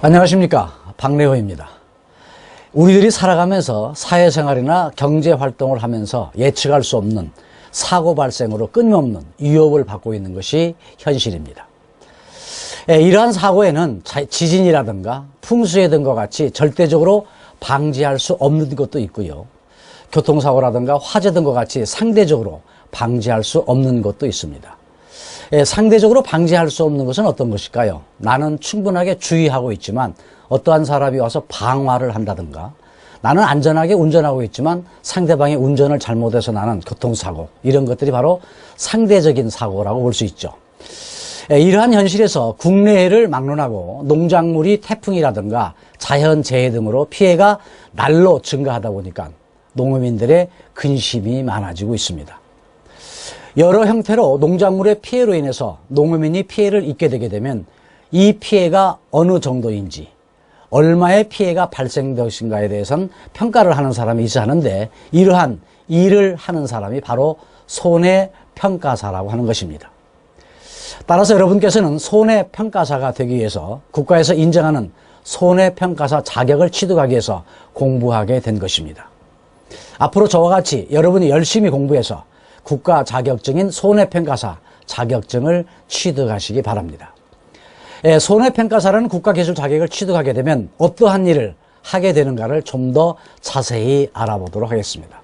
안녕하십니까, 박래호입니다. 우리들이 살아가면서 사회생활이나 경제활동을 하면서 예측할 수 없는 사고 발생으로 끊임없는 위협을 받고 있는 것이 현실입니다. 이러한 사고에는 지진이라든가 풍수해 등과 같이 절대적으로 방지할 수 없는 것도 있고요, 교통사고라든가 화재 등과 같이 상대적으로 방지할 수 없는 것도 있습니다. 상대적으로 방지할 수 없는 것은 어떤 것일까요? 나는 충분하게 주의하고 있지만 어떠한 사람이 와서 방화를 한다든가, 나는 안전하게 운전하고 있지만 상대방이 운전을 잘못해서 나는 교통사고, 이런 것들이 바로 상대적인 사고라고 볼 수 있죠. 이러한 현실에서 국내해를 막론하고 농작물이 태풍이라든가 자연재해 등으로 피해가 날로 증가하다 보니까 농민들의 근심이 많아지고 있습니다. 여러 형태로 농작물의 피해로 인해서 농민이 피해를 입게 되게 되면 이 피해가 어느 정도인지, 얼마의 피해가 발생될 것인가에 대해서는 평가를 하는 사람이 있어야 하는데, 이러한 일을 하는 사람이 바로 손해평가사라고 하는 것입니다. 따라서 여러분께서는 손해평가사가 되기 위해서 국가에서 인정하는 손해평가사 자격을 취득하기 위해서 공부하게 된 것입니다. 앞으로 저와 같이 여러분이 열심히 공부해서 국가 자격증인 손해평가사 자격증을 취득하시기 바랍니다. 손해평가사라는 국가기술 자격을 취득하게 되면 어떠한 일을 하게 되는가를 좀 더 자세히 알아보도록 하겠습니다.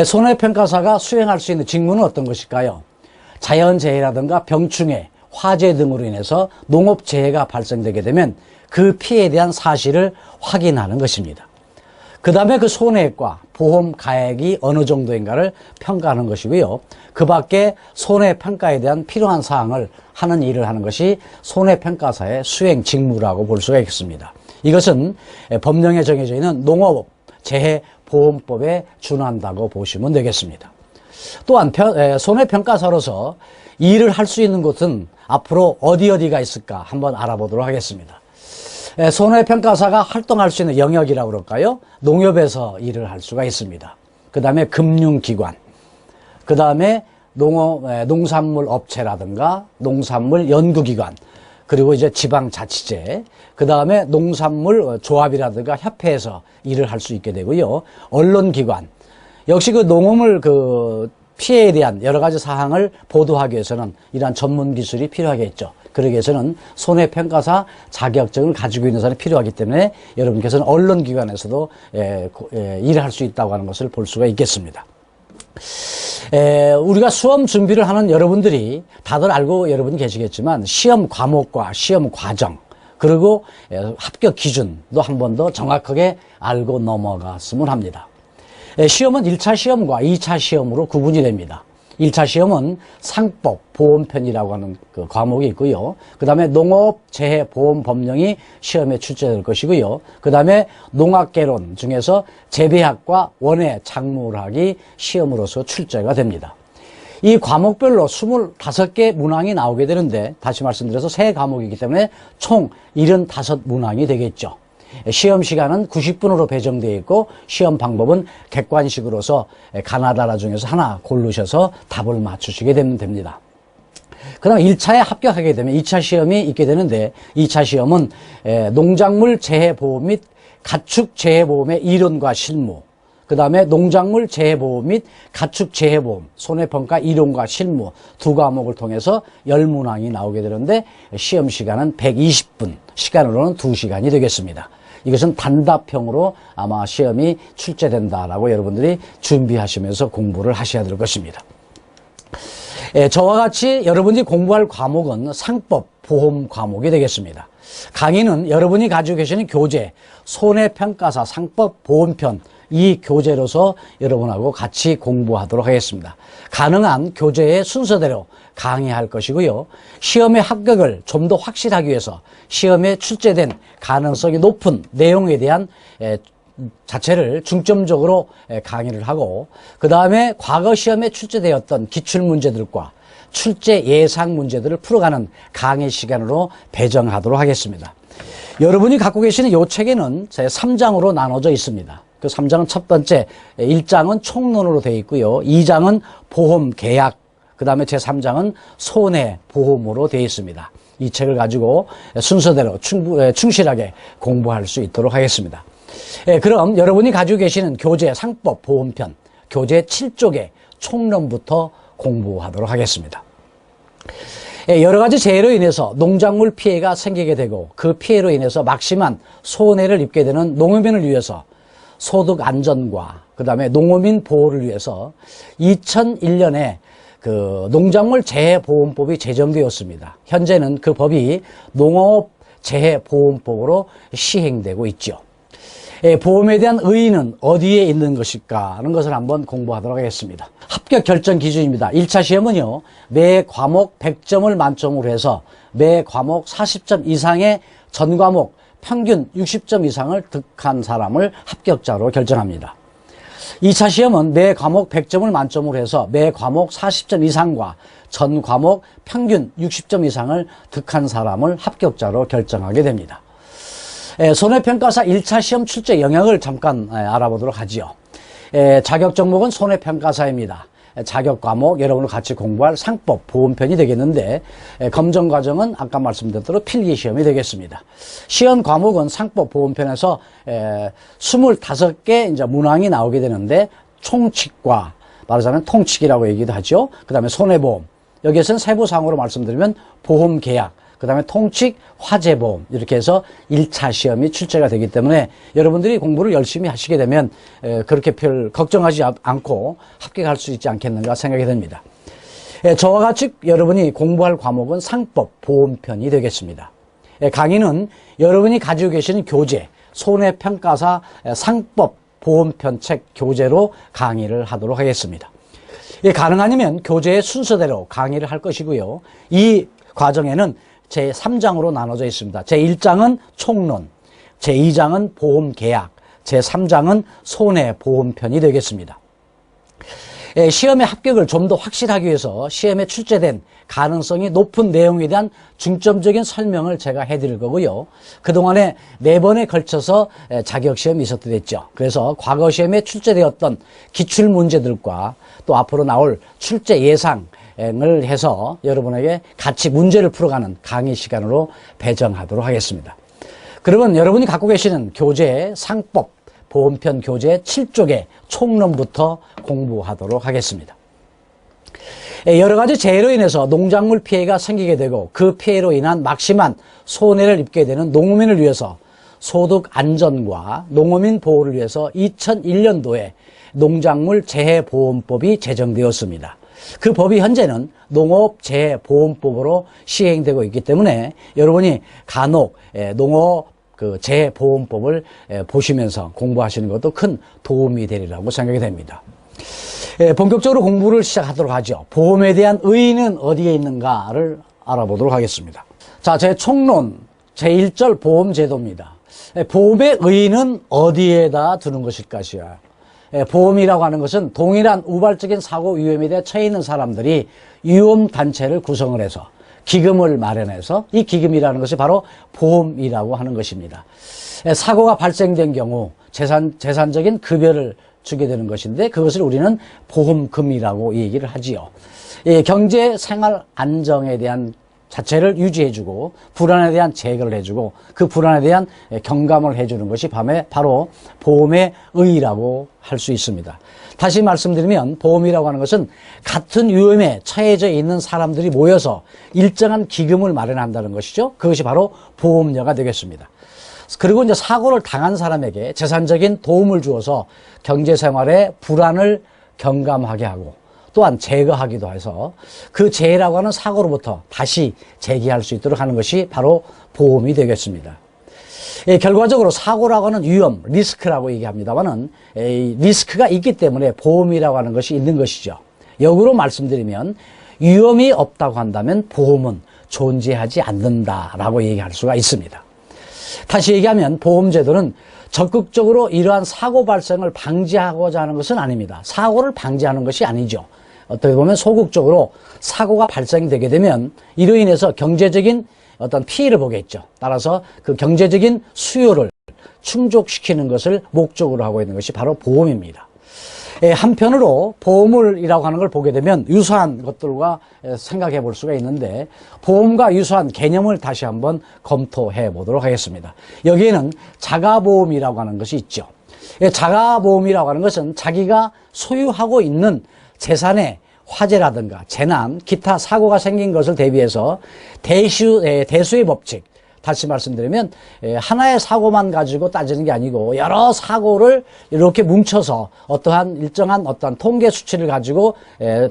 손해평가사가 수행할 수 있는 직무는 어떤 것일까요? 자연재해라든가 병충해, 화재 등으로 인해서 농업재해가 발생되게 되면 그 피해에 대한 사실을 확인하는 것입니다. 그 다음에 그 손해액과 보험 가액이 어느 정도인가를 평가하는 것이고요, 그 밖에 손해평가에 대한 필요한 사항을 하는 일을 하는 것이 손해평가사의 수행 직무라고 볼 수가 있습니다. 이것은 법령에 정해져 있는 농업재해보험법에 준한다고 보시면 되겠습니다. 또한 손해평가사로서 일을 할 수 있는 곳은 앞으로 어디가 있을까 한번 알아보도록 하겠습니다. 손해평가사가 활동할 수 있는 영역이라고 그럴까요? 농협에서 일을 할 수가 있습니다. 그 다음에 금융기관, 그 다음에 농산물 업체라든가 농산물 연구기관, 그리고 이제 지방자치제, 그 다음에 농산물 조합이라든가 협회에서 일을 할 수 있게 되고요, 언론기관, 역시 그 농업을 피해에 대한 여러 가지 사항을 보도하기 위해서는 이러한 전문 기술이 필요하겠죠. 그러기 위해서는 손해평가사 자격증을 가지고 있는 사람이 필요하기 때문에 여러분께서는 언론기관에서도 일을 할 수 있다고 하는 것을 볼 수가 있겠습니다. 우리가 수험 준비를 하는 여러분들이 다들 알고 여러분이 계시겠지만 시험 과목과 시험 과정, 그리고 합격 기준도 한 번 더 정확하게 알고 넘어갔으면 합니다. 시험은 1차 시험과 2차 시험으로 구분이 됩니다. 1차 시험은 상법, 보험편이라고 하는 그 과목이 있고요, 그 다음에 농업재해보험법령이 시험에 출제될 것이고요, 그 다음에 농학개론 중에서 재배학과 원예 작물학이 시험으로서 출제가 됩니다. 이 과목별로 25개 문항이 나오게 되는데, 다시 말씀드려서 3과목이기 때문에 총 75문항이 되겠죠. 시험 시간은 90분으로 배정되어 있고, 시험 방법은 객관식으로서 가나다라 중에서 하나 고르셔서 답을 맞추시게 되면 됩니다. 그 다음 1차에 합격하게 되면 2차 시험이 있게 되는데, 2차 시험은 농작물 재해보험 및 가축 재해보험의 이론과 실무, 그 다음에 농작물 재해보험 및 가축 재해보험, 손해평가 이론과 실무 2과목을 통해서 10문항이 나오게 되는데, 시험 시간은 120분, 시간으로는 2시간이 되겠습니다. 이것은 단답형으로 아마 시험이 출제된다라고 여러분들이 준비하시면서 공부를 하셔야 될 것입니다. 저와 같이 여러분이 공부할 과목은 상법, 보험 과목이 되겠습니다. 강의는 여러분이 가지고 계시는 교재, 손해평가사 상법 보험편, 이 교재로서 여러분하고 같이 공부하도록 하겠습니다. 가능한 교재의 순서대로 강의할 것이고요, 시험의 합격을 좀 더 확실하기 위해서 시험에 출제된 가능성이 높은 내용에 대한 자체를 중점적으로 강의를 하고, 그 다음에 과거 시험에 출제되었던 기출문제들과 출제 예상 문제들을 풀어가는 강의 시간으로 배정하도록 하겠습니다. 여러분이 갖고 계시는 이 책에는 3장으로 나눠져 있습니다. 그 3장은 첫 번째 1장은 총론으로 되어 있고요, 2장은 보험 계약, 그 그 다음에 제3장은 손해보험으로 되어 있습니다. 이 책을 가지고 순서대로 충실하게 공부할 수 있도록 하겠습니다. 그럼 여러분이 가지고 계시는 교재 상법 보험편 교재 7쪽의 총론부터 공부하도록 하겠습니다. 여러 가지 재해로 인해서 농작물 피해가 생기게 되고 그 피해로 인해서 막심한 손해를 입게 되는 농업인을 위해서 소득 안전과 그 다음에 농어민 보호를 위해서 2001년에 그 농작물 재해보험법이 제정되었습니다. 현재는 그 법이 농업재해보험법으로 시행되고 있죠. 보험에 대한 의의는 어디에 있는 것일까 하는 것을 한번 공부하도록 하겠습니다. 합격 결정 기준입니다. 1차 시험은요, 매 과목 100점을 만점으로 해서 매 과목 40점 이상의 전 과목 평균 60점 이상을 득한 사람을 합격자로 결정합니다. 2차 시험은 매 과목 100점을 만점으로 해서 매 과목 40점 이상과 전 과목 평균 60점 이상을 득한 사람을 합격자로 결정하게 됩니다. 손해평가사 1차 시험 출제 영역을 잠깐 알아보도록 하지요. 자격 종목은 손해평가사입니다. 자격 과목 여러분과 같이 공부할 상법 보험편이 되겠는데 검정 과정은 아까 말씀드린 대로 필기 시험이 되겠습니다. 시험 과목은 상법 보험편에서 25개 이제 문항이 나오게 되는데 총칙과 말하자면 통칙이라고 얘기도 하죠. 그다음에 손해보험. 여기에서는 세부상으로 말씀드리면 보험계약, 그 다음에 통칙, 화재보험 이렇게 해서 1차 시험이 출제가 되기 때문에 여러분들이 공부를 열심히 하시게 되면 그렇게 별 걱정하지 않고 합격할 수 있지 않겠는가 생각이 됩니다. 저와 같이 여러분이 공부할 과목은 상법, 보험편이 되겠습니다. 강의는 여러분이 가지고 계시는 교재, 손해평가사 상법, 보험편 책 교재로 강의를 하도록 하겠습니다. 가능하면 교재의 순서대로 강의를 할 것이고요. 이 과정에는 제3장으로 나눠져 있습니다. 제1장은 총론, 제2장은 보험계약, 제3장은 손해보험편이 되겠습니다. 시험의 합격을 좀 더 확실하기 위해서 시험에 출제된 가능성이 높은 내용에 대한 중점적인 설명을 제가 해드릴 거고요. 그동안에 4번에 걸쳐서 자격시험이 있었댔죠. 그래서 과거 시험에 출제되었던 기출문제들과 또 앞으로 나올 출제 예상을 해서 여러분에게 같이 문제를 풀어가는 강의 시간으로 배정하도록 하겠습니다. 그러면 여러분이 갖고 계시는 교재 상법 보험편 교재 7쪽의 총론부터 공부하도록 하겠습니다. 여러 가지 재해로 인해서 농작물 피해가 생기게 되고 그 피해로 인한 막심한 손해를 입게 되는 농어민을 위해서 소득 안전과 농어민 보호를 위해서 2001년도에 농작물 재해보험법이 제정되었습니다. 그 법이 현재는 농업재해보험법으로 시행되고 있기 때문에 여러분이 간혹 농업 재해보험법을 보시면서 공부하시는 것도 큰 도움이 되리라고 생각이 됩니다. 본격적으로 공부를 시작하도록 하죠. 보험에 대한 의의는 어디에 있는가를 알아보도록 하겠습니다. 자, 제 총론 제1절 보험제도입니다. 보험의 의의는 어디에다 두는 것일까요? 보험이라고 하는 것은 동일한 우발적인 사고 위험에 대해 처해 있는 사람들이 위험단체를 구성을 해서 기금을 마련해서 이 기금이라는 것이 바로 보험이라고 하는 것입니다. 사고가 발생된 경우 재산적인 급여를 주게 되는 것인데 그것을 우리는 보험금이라고 얘기를 하지요. 경제 생활 안정에 대한 자체를 유지해주고 불안에 대한 제거를 해주고 그 불안에 대한 경감을 해주는 것이 바로 보험의 의의라고 할 수 있습니다. 다시 말씀드리면 보험이라고 하는 것은 같은 위험에 처해져 있는 사람들이 모여서 일정한 기금을 마련한다는 것이죠. 그것이 바로 보험료가 되겠습니다. 그리고 이제 사고를 당한 사람에게 재산적인 도움을 주어서 경제생활의 불안을 경감하게 하고 또한 제거하기도 해서 그 재해라고 하는 사고로부터 다시 재기할 수 있도록 하는 것이 바로 보험이 되겠습니다. 결과적으로 사고라고 하는 위험, 리스크라고 얘기합니다만은 리스크가 있기 때문에 보험이라고 하는 것이 있는 것이죠. 역으로 말씀드리면 위험이 없다고 한다면 보험은 존재하지 않는다라고 얘기할 수가 있습니다. 다시 얘기하면 보험제도는 적극적으로 이러한 사고 발생을 방지하고자 하는 것은 아닙니다. 사고를 방지하는 것이 아니죠. 어떻게 보면 소극적으로 사고가 발생되게 되면 이로 인해서 경제적인 어떤 피해를 보겠죠. 따라서 그 경제적인 수요를 충족시키는 것을 목적으로 하고 있는 것이 바로 보험입니다. 한편으로 보험을이라고 하는 걸 보게 되면 유사한 것들과 생각해 볼 수가 있는데, 보험과 유사한 개념을 다시 한번 검토해 보도록 하겠습니다. 여기에는 자가보험이라고 하는 것이 있죠. 자가보험이라고 하는 것은 자기가 소유하고 있는 재산의 화재라든가 재난, 기타 사고가 생긴 것을 대비해서 대수의 법칙, 다시 말씀드리면 하나의 사고만 가지고 따지는 게 아니고 여러 사고를 이렇게 뭉쳐서 어떠한 일정한 어떤 통계 수치를 가지고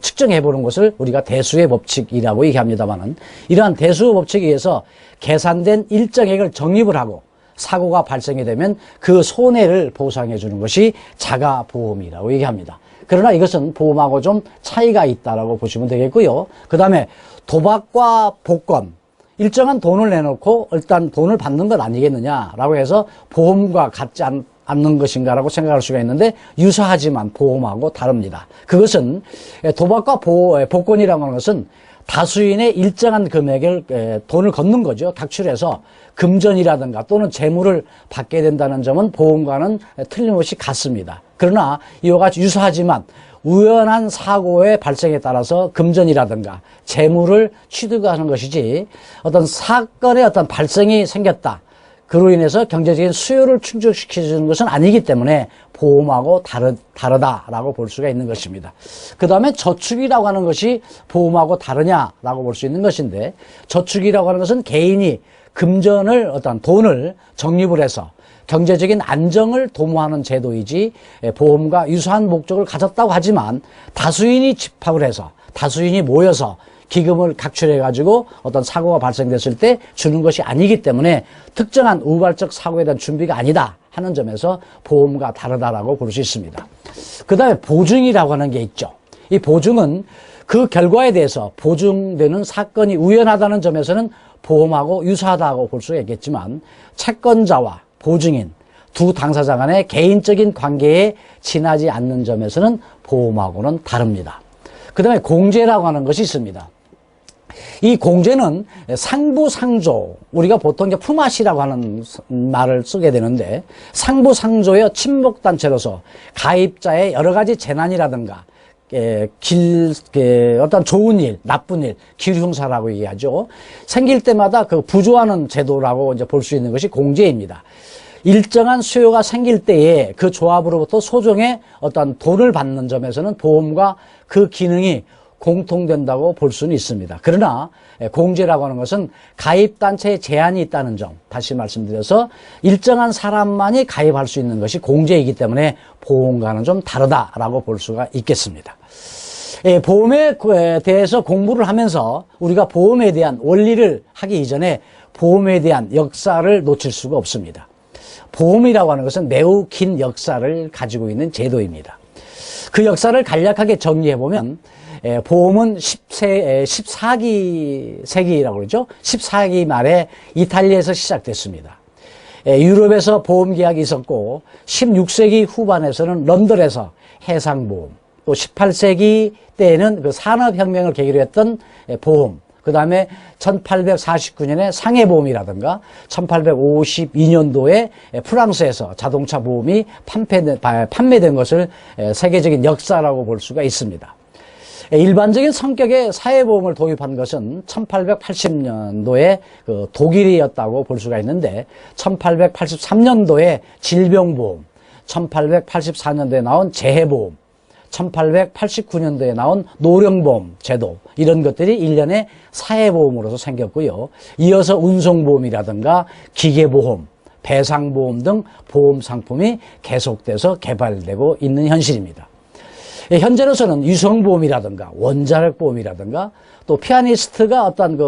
측정해 보는 것을 우리가 대수의 법칙이라고 얘기합니다만은, 이러한 대수의 법칙에 의해서 계산된 일정액을 적립을 하고 사고가 발생이 되면 그 손해를 보상해 주는 것이 자가보험이라고 얘기합니다. 그러나 이것은 보험하고 좀 차이가 있다라고 보시면 되겠고요. 그 다음에 도박과 복권, 일정한 돈을 내놓고 일단 돈을 받는 건 아니겠느냐라고 해서 보험과 같지 않는 것인가라고 생각할 수가 있는데, 유사하지만 보험하고 다릅니다. 그것은 도박과 복권이라고 하는 것은 다수인의 일정한 금액을 돈을 걷는 거죠. 각출해서 금전이라든가 또는 재물을 받게 된다는 점은 보험과는 틀림없이 같습니다. 그러나 이와 같이 유사하지만 우연한 사고의 발생에 따라서 금전이라든가 재물을 취득하는 것이지, 어떤 사건의 어떤 발생이 생겼다, 그로 인해서 경제적인 수요를 충족시켜주는 것은 아니기 때문에 보험하고 다르다라고 볼 수가 있는 것입니다. 그 다음에 저축이라고 하는 것이 보험하고 다르냐라고 볼 수 있는 것인데, 저축이라고 하는 것은 개인이 금전을, 어떤 돈을 적립을 해서 경제적인 안정을 도모하는 제도이지, 보험과 유사한 목적을 가졌다고 하지만 다수인이 집합을 해서, 다수인이 모여서 기금을 각출해 가지고 어떤 사고가 발생됐을 때 주는 것이 아니기 때문에 특정한 우발적 사고에 대한 준비가 아니다 하는 점에서 보험과 다르다라고 볼 수 있습니다. 그 다음에 보증이라고 하는 게 있죠. 이 보증은 그 결과에 대해서 보증되는 사건이 우연하다는 점에서는 보험하고 유사하다고 볼 수가 있겠지만, 채권자와 보증인 두 당사자 간의 개인적인 관계에 지나지 않는 점에서는 보험하고는 다릅니다. 그 다음에 공제라고 하는 것이 있습니다. 이 공제는 상부상조, 우리가 보통 이제 품앗이라고 하는 말을 쓰게 되는데, 상부상조의 친목단체로서 가입자의 여러 가지 재난이라든가 어떤 좋은 일, 나쁜 일, 기흉사라고 얘기하죠. 생길 때마다 그 부조하는 제도라고 이제 볼 수 있는 것이 공제입니다. 일정한 수요가 생길 때에 그 조합으로부터 소정의 어떤 돈을 받는 점에서는 보험과 그 기능이 공통된다고 볼 수는 있습니다. 그러나 공제라고 하는 것은 가입단체에 제한이 있다는 점, 다시 말씀드려서 일정한 사람만이 가입할 수 있는 것이 공제이기 때문에 보험과는 좀 다르다라고 볼 수가 있겠습니다. 보험에 대해서 공부를 하면서 우리가 보험에 대한 원리를 하기 이전에 보험에 대한 역사를 놓칠 수가 없습니다. 보험이라고 하는 것은 매우 긴 역사를 가지고 있는 제도입니다. 그 역사를 간략하게 정리해보면, 보험은 14기 세기라고 그러죠. 14기 말에 이탈리아에서 시작됐습니다. 유럽에서 보험 계약이 있었고, 16세기 후반에서는 런던에서 해상보험, 또 18세기 때에는 그 산업혁명을 계기로 했던 보험, 그 다음에 1849년에 상해보험이라든가 1852년도에 프랑스에서 자동차 보험이 판매된 것을 세계적인 역사라고 볼 수가 있습니다. 일반적인 성격의 사회보험을 도입한 것은 1880년도에 그 독일이었다고 볼 수가 있는데, 1883년도에 질병보험, 1884년도에 나온 재해보험, 1889년도에 나온 노령보험 제도, 이런 것들이 일련의 사회보험으로서 생겼고요. 이어서 운송보험이라든가 기계보험, 배상보험 등 보험 상품이 계속돼서 개발되고 있는 현실입니다. 현재로서는 유성보험이라든가 원자력보험이라든가 또 피아니스트가 어떤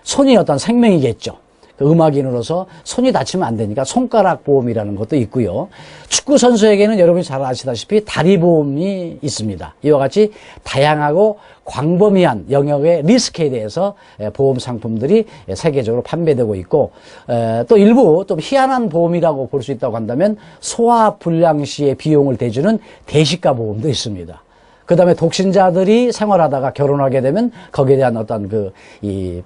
손이 어떤 생명이겠죠. 음악인으로서 손이 다치면 안 되니까 손가락 보험이라는 것도 있고요. 축구 선수에게는 여러분이 잘 아시다시피 다리 보험이 있습니다. 이와 같이 다양하고 광범위한 영역의 리스크에 대해서 보험 상품들이 세계적으로 판매되고 있고, 또 일부 좀 희한한 보험이라고 볼 수 있다고 한다면 소아불량 시의 비용을 대주는 대시가 보험도 있습니다. 그 다음에 독신자들이 생활하다가 결혼하게 되면 거기에 대한 어떤 이